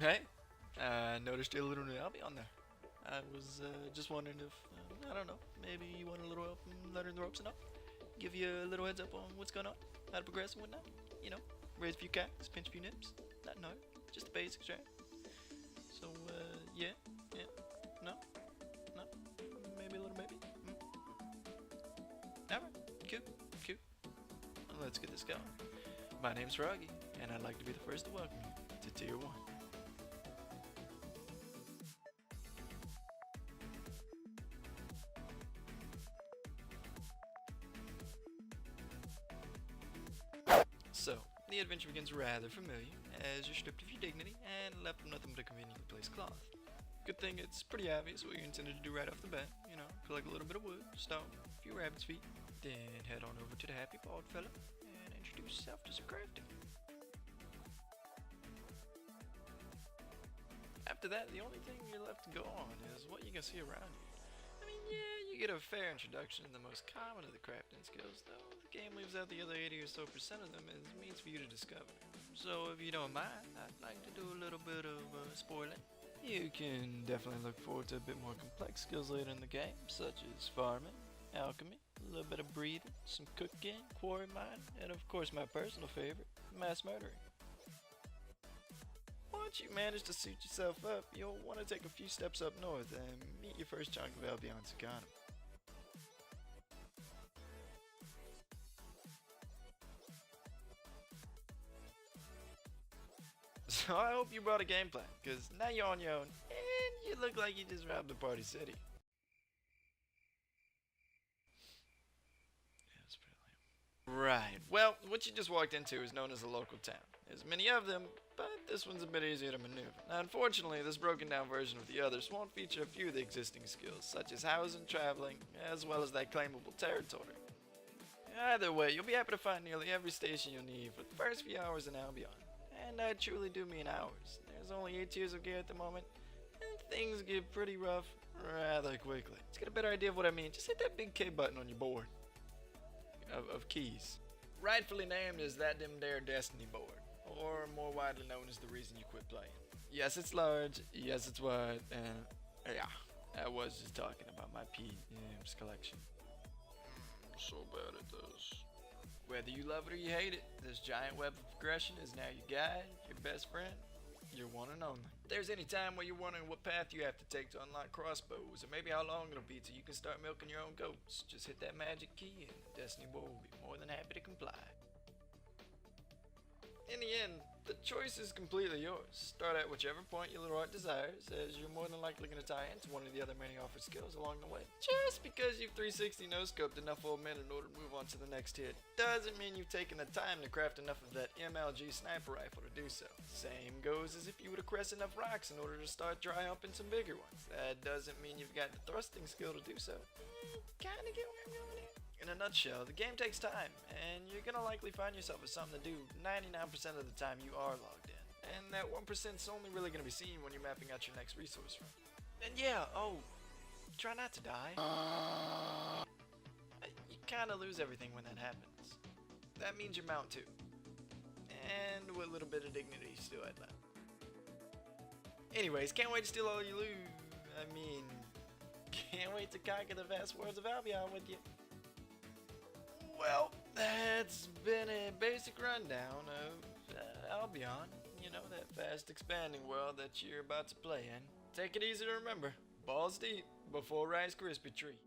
Hey, I noticed you a little new Albion there. I was just wondering if, I don't know, maybe you want a little help in learning the ropes enough? Give you a little heads up on what's going on, how to progress and whatnot. You know, raise a few cats, pinch a few nips. Not no, just the basics, right? So, yeah, yeah, no, no, maybe a little maybe. Alright, cool, cool. Well, let's get this going. My name's Froggy, and I'd like to be the first to welcome you to Tier 1. So, the adventure begins rather familiar, as you're stripped of your dignity and left with nothing but a conveniently placed cloth. Good thing it's pretty obvious what you intended to do right off the bat. You know, collect a little bit of wood, stone, a few rabbit's feet, then head on over to the happy bald fella and introduce yourself to some crafting. After that, the only thing you're left to go on is what you can see around you. I mean, yeah, you get a fair introduction to the most common of the crafting skills, though the game leaves out the other 80 or so percent of them as means for you to discover. So if you don't mind, I'd like to do a little bit of spoiling. You can definitely look forward to a bit more complex skills later in the game, such as farming, alchemy, a little bit of breathing, some cooking, quarry mining, and of course my personal favorite, mass murdering. Once you manage to suit yourself up, you'll want to take a few steps up north and meet your first chunk of Albion's economy. So I hope you brought a game plan, because now you're on your own, and you look like you just robbed a party city. Yeah, that's pretty lame. Right, well, what you just walked into is known as a local town. There's many of them, but this one's a bit easier to maneuver. Now, unfortunately, this broken down version of the others won't feature a few of the existing skills, such as housing, traveling, as well as that claimable territory. Either way, you'll be happy to find nearly every station you'll need for the first few hours in Albion. And I truly do mean hours. There's only 8 tiers of gear at the moment, and things get pretty rough rather quickly. To get a better idea of what I mean, just hit that big K button on your board of keys. Rightfully named as that dim there Destiny board, or more widely known as the reason you quit playing. Yes, it's large, yes, it's wide, and yeah, I was just talking about my PM's collection. So bad it does. Whether you love it or you hate it, this giant web of progression is now your guide, your best friend, your one and only. If there's any time where you're wondering what path you have to take to unlock crossbows, or maybe how long it'll be till you can start milking your own goats, just hit that magic key and Destiny Boy will be more than happy to comply. In the end, the choice is completely yours. Start at whichever point your little heart desires, as you're more than likely going to tie into one of the other many offered skills along the way. Just because you've 360 no-scoped enough for a minute in order to move on to the next hit, doesn't mean you've taken the time to craft enough of that MLG sniper rifle to do so. Same goes as if you would have crest enough rocks in order to start dry humping some bigger ones. That doesn't mean you've got the thrusting skill to do so. Kinda get where I'm going here. In a nutshell, the game takes time, and you're gonna likely find yourself with something to do 99% of the time you are logged in. And that 1% is only really gonna be seen when you're mapping out your next resource room. And yeah, try not to die. You kinda lose everything when that happens. That means your mount too. And what little bit of dignity you still had left. Anyways, can't wait to steal all you loot. I mean, can't wait to conquer the vast worlds of Albion with you. Well, that's been a basic rundown of Albion. You know, that fast expanding world that you're about to play in. Take it easy to remember, balls deep before Rice Krispie Treat.